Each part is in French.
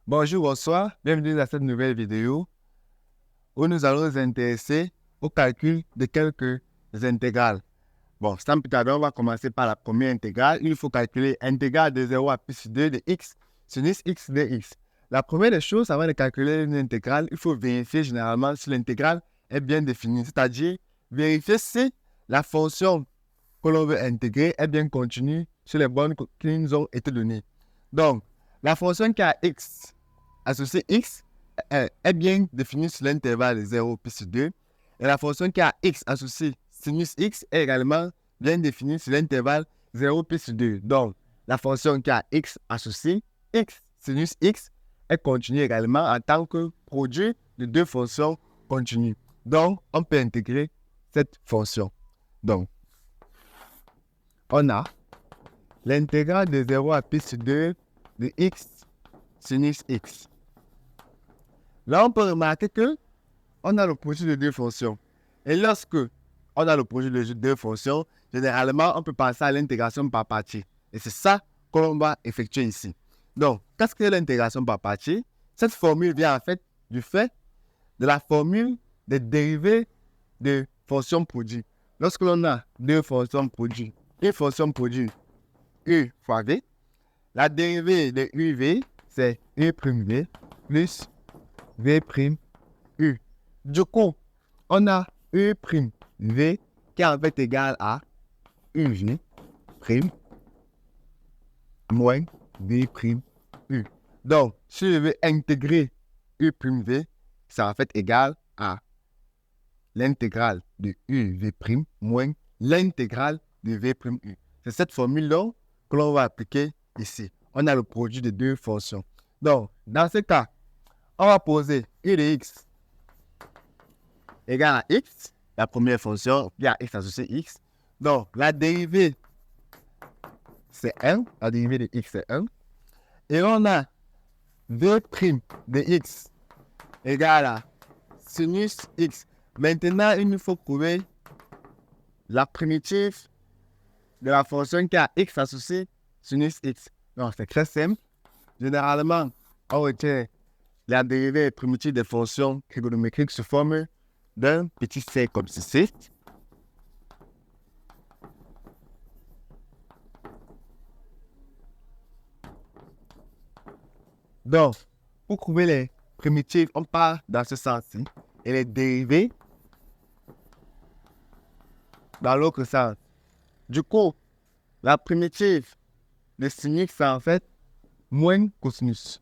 Bonjour, bonsoir, bienvenue dans cette nouvelle vidéo où nous allons nous intéresser au calcul de quelques intégrales. Bon, sans plus tarder, on va commencer par la première intégrale. Il faut calculer l'intégrale de 0 à plus 2 de x sinus x de x. La première des choses, avant de calculer une intégrale, il faut vérifier généralement si l'intégrale est bien définie, c'est-à-dire vérifier si la fonction que l'on veut intégrer est bien continue sur les bornes qui nous ont été données. Donc, la fonction qui a x associé x est bien définie sur l'intervalle 0 plus 2. Et la fonction qui a x associé sinus x est également bien définie sur l'intervalle 0 plus 2. Donc, la fonction qui a x associé x sinus x est continue également en tant que produit de deux fonctions continues. Donc, on peut intégrer cette fonction. Donc, on a l'intégrale de 0 à plus 2 de x sinus x. Là, on peut remarquer qu'on a le produit de deux fonctions. Et lorsque on a le produit de deux fonctions, généralement, on peut passer à l'intégration par partie. Et c'est ça que l'on va effectuer ici. Donc, qu'est-ce que l'intégration par partie? Cette formule vient en fait du fait de la formule des dérivées de fonctions produits. Lorsque l'on a deux fonctions produits, une fonction produit u fois v, la dérivée de uv, c'est u' v plus v' u. Du coup, on a u' v qui est en fait égal à uv' moins v' u. Donc, si je veux intégrer u' v, c'est en fait égal à l'intégrale de uv' moins l'intégrale de v' u. C'est cette formule-là que l'on va appliquer ici. On a le produit de deux fonctions. Donc, dans ce cas, on va poser u de x égale à x, la première fonction, qui a x associé x. Donc, la dérivée, c'est 1. La dérivée de x, c'est 1. Et on a v' de x égale à sinus x. Maintenant, il nous faut trouver la primitive de la fonction qui a x associé sinus x. Donc, c'est très simple. Généralement, on retient la dérivée primitive des fonctions trigonométriques sous forme d'un petit c comme ceci. Donc, pour trouver les primitives, on part dans ce sens-ci et les dérivées dans l'autre sens. Du coup, la primitive de sinus, c'est en fait moins cosinus.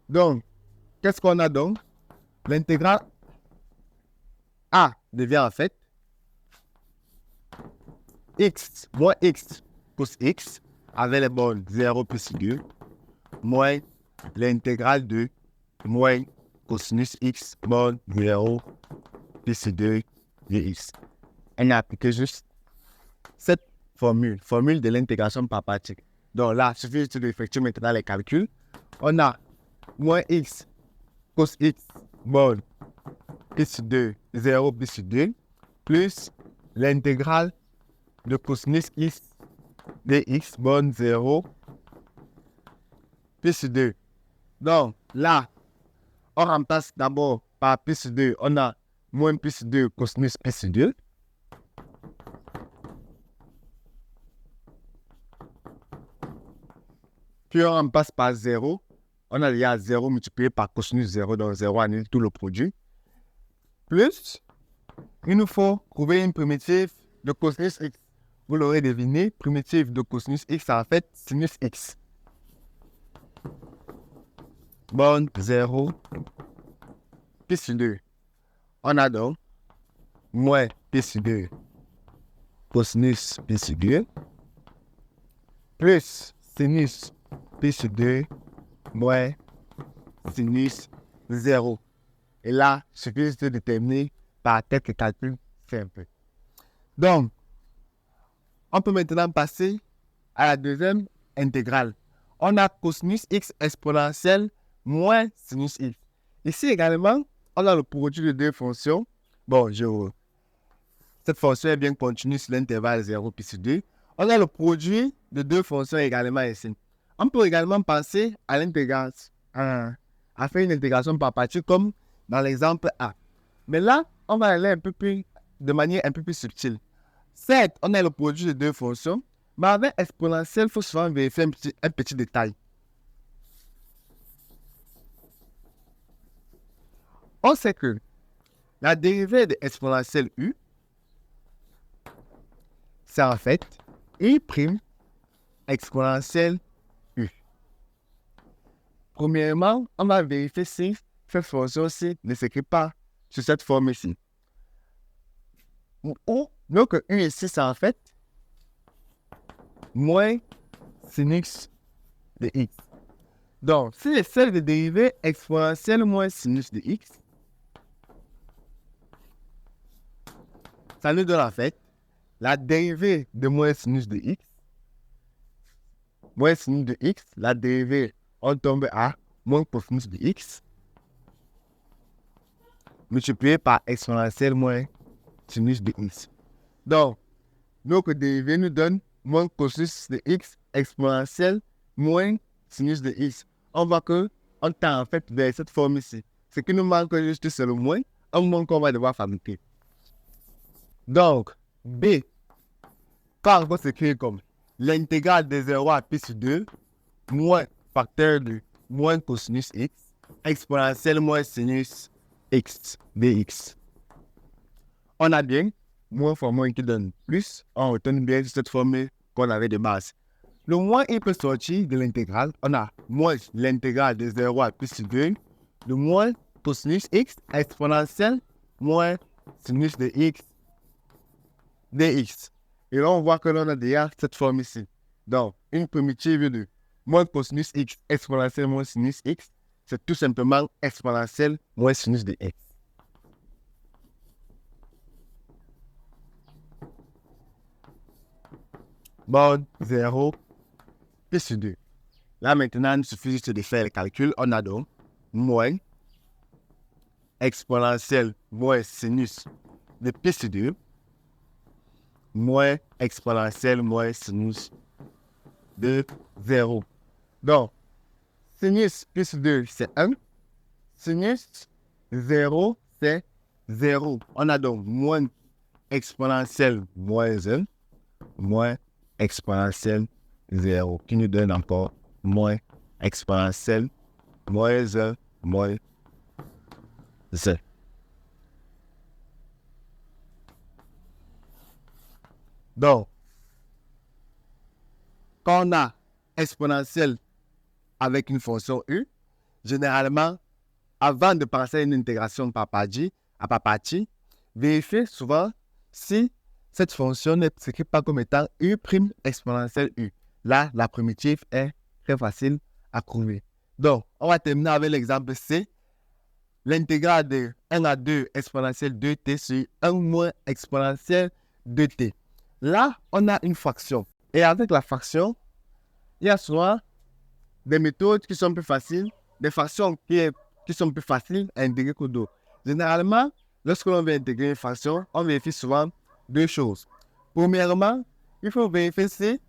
Donc, qu'est-ce qu'on a donc? L'intégrale a devient en fait x moins x cos x avec les bornes 0 plus 2 moins l'intégrale de moins cosinus x borne 0 plus 2 de x. On a appliqué juste cette formule de l'intégration par partie. Donc là, il suffit d'effectuer maintenant les calculs. On a moins x cos x borne plus 2, 0 plus 2, plus l'intégrale de cosinus x dx borne 0 plus 2. Donc là, on remplace d'abord par plus 2, on a moins plus 2 cosinus plus 2. Puis on remplace par 0. On a déjà 0 multiplié par cosinus 0, donc 0 annule tout le produit. Plus, il nous faut trouver une primitive de cosinus x. Vous l'aurez deviné, primitive de cosinus x, c'est en fait sinus x. Borne 0 plus 2. On a donc moins plus 2 cosinus plus 2 plus sinus plus 2 moins sinus 0. Et là, il suffit de déterminer par quelques calculs simples. Donc, on peut maintenant passer à la deuxième intégrale. On a cosinus x exponentielle moins sinus x. Ici également, on a le produit de deux fonctions. Bon, cette fonction est bien continue sur l'intervalle 0 plus 2. On a le produit de deux fonctions également ici. On peut également penser à l'intégration, à faire une intégration par partie comme dans l'exemple A. Mais là, on va aller de manière un peu plus subtile. Certes, on a le produit de deux fonctions, mais avec exponentielle, il faut souvent vérifier un petit détail. On sait que la dérivée de exponentielle U, c'est en fait U' exponentielle U. Premièrement, on va vérifier si cette fonction-ci ne s'écrit pas sous cette forme ici. Ou, donc U ici, c'est en fait moins sinus de x. Donc, si j'essaie de dériver exponentielle moins sinus de x, ça nous donne en fait la dérivée de moins sinus de x. Moins sinus de x, la dérivée, on tombe à moins cosinus de x, multiplié par exponentielle moins sinus de x. Donc, notre dérivée nous donne moins cosinus de x exponentielle moins sinus de x. On voit qu'on tend en fait vers cette forme ici. Ce qui nous manque juste, c'est le moins, un moins qu'on va devoir fabriquer. Donc, B, quand on va s'écrire comme l'intégrale de 0 à pi sur 2 moins facteur de moins cosinus x exponentielle moins sinus x dx. On a bien moins fois moins qui donne plus, on retourne bien cette formule qu'on avait de base. Le moins il peut sortir de l'intégrale. On a moins l'intégrale de 0 à pi sur 2 de moins cosinus x exponentielle moins sinus de x dx. Et là, on voit que l'on a déjà cette forme ici. Donc, une primitive de moins cosinus x exponentielle moins sinus x, c'est tout simplement exponentielle moins sinus de x. Bon, 0, pi sur 2. Là, maintenant, il suffit juste de faire le calcul. On a donc moins exponentielle moins sinus de pi sur 2 moins exponentielle moins sinus de 0. Donc, sinus plus 2, c'est 1. Sinus 0, c'est 0. On a donc moins exponentielle moins 1, moins exponentielle 0, qui nous donne encore moins exponentielle moins 1, moins 0. Donc, quand on a exponentielle avec une fonction U, généralement, avant de passer à une intégration par partie, vérifiez souvent si cette fonction ne s'écrit pas comme étant U' exponentielle U. Là, la primitive est très facile à trouver. Donc, on va terminer avec l'exemple C. L'intégrale de 1 à 2 exponentielle 2t sur 1 moins exponentielle 2t. Là, on a une fraction. Et avec la fraction, il y a souvent des méthodes qui sont plus faciles, des fractions qui sont plus faciles à intégrer que d'autres. Généralement, lorsque l'on veut intégrer une fraction, on vérifie souvent deux choses. Premièrement, il faut vérifier si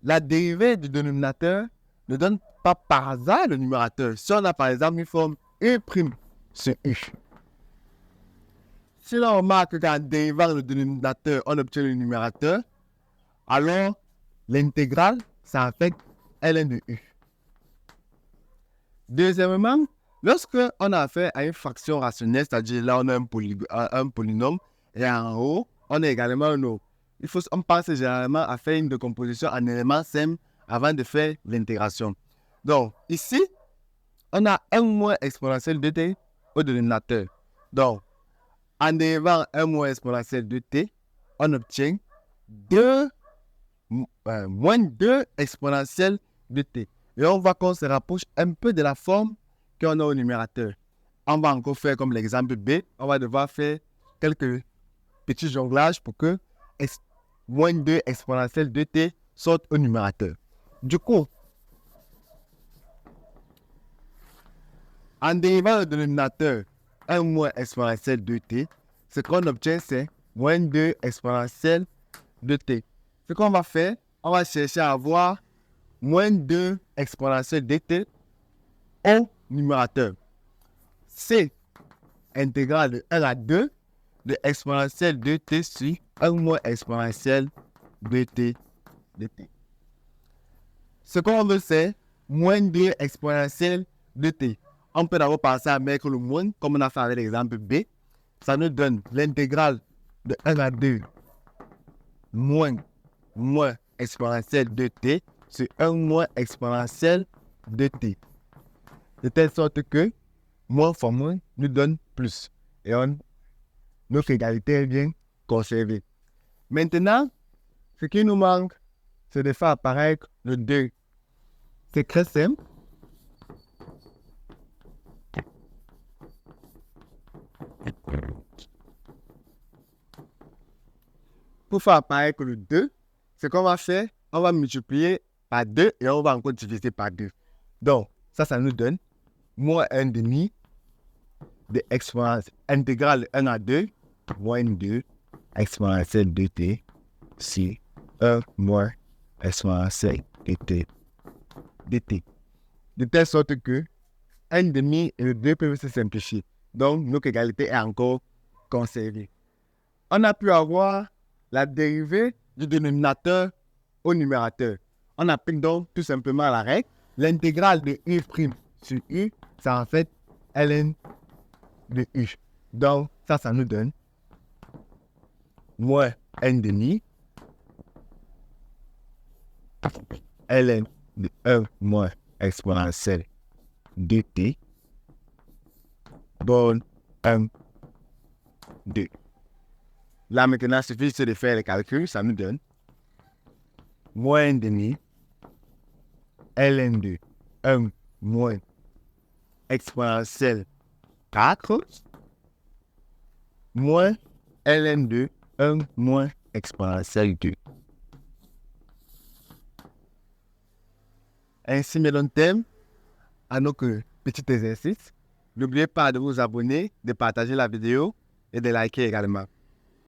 la dérivée du dénominateur ne donne pas par hasard le numérateur. Si on a par exemple une forme U' sur U. Si l'on remarque qu'en dérivant le dénominateur, on obtient le numérateur, alors l'intégrale, ça affecte ln de U. Deuxièmement, lorsque on a affaire à une fraction rationnelle, c'est-à-dire là on a un polynôme, et en haut, on a également un autre. On pense généralement à faire une décomposition en éléments simples avant de faire l'intégration. Donc, ici, on a 1 moins exponentielle de t au dénominateur. Donc, en dérivant 1 moins exponentielle de t, on obtient moins 2 exponentielle de t. Et on voit qu'on se rapproche un peu de la forme qu'on a au numérateur. On va encore faire comme l'exemple B. On va devoir faire quelques petits jonglages pour que moins 2 exponentielle de t sorte au numérateur. Du coup, en dérivant le dénominateur 1 moins exponentielle de t, ce qu'on obtient, c'est moins 2 exponentielle de t. Ce qu'on va faire, on va chercher à avoir moins 2 exponentielle dt au numérateur. C'est intégrale de 1 à 2 de exponentielle de t sur 1 moins exponentielle de t dt. Ce qu'on veut, c'est moins 2 exponentielle de t. On peut d'abord penser à mettre le moins, comme on a fait avec l'exemple B. Ça nous donne l'intégrale de 1 à 2 moins exponentielle de t sur 1 moins exponentielle de t. De telle sorte que moins fois moins nous donne plus. Et notre égalité est bien conservée. Maintenant, ce qui nous manque, c'est de faire apparaître le 2. C'est très simple. Pour faire apparaître le 2, ce qu'on va faire, on va multiplier par 2 et on va encore diviser par 2. Donc, ça nous donne moins 1 demi de exponentielle intégrale de 1 à 2, moins 2 exponentielle de t, si 1 moins exponentielle de t, dt. De telle sorte que 1 demi et le 2 peuvent se simplifier. Donc, notre égalité est encore conservée. On a pu avoir la dérivée du dénominateur au numérateur. On applique donc tout simplement la règle. L'intégrale de u' sur u, c'est en fait ln de u. Donc, ça nous donne moins n demi ln de 1 moins exponentielle de t bon 1, 2. Là, maintenant, il suffit juste de faire les calculs, ça nous donne moins 1 demi ln de 1 moins exponentielle 4 moins ln de 1 moins exponentielle 2. Ainsi, mettons terme à notre petit exercice. N'oubliez pas de vous abonner, de partager la vidéo et de liker également.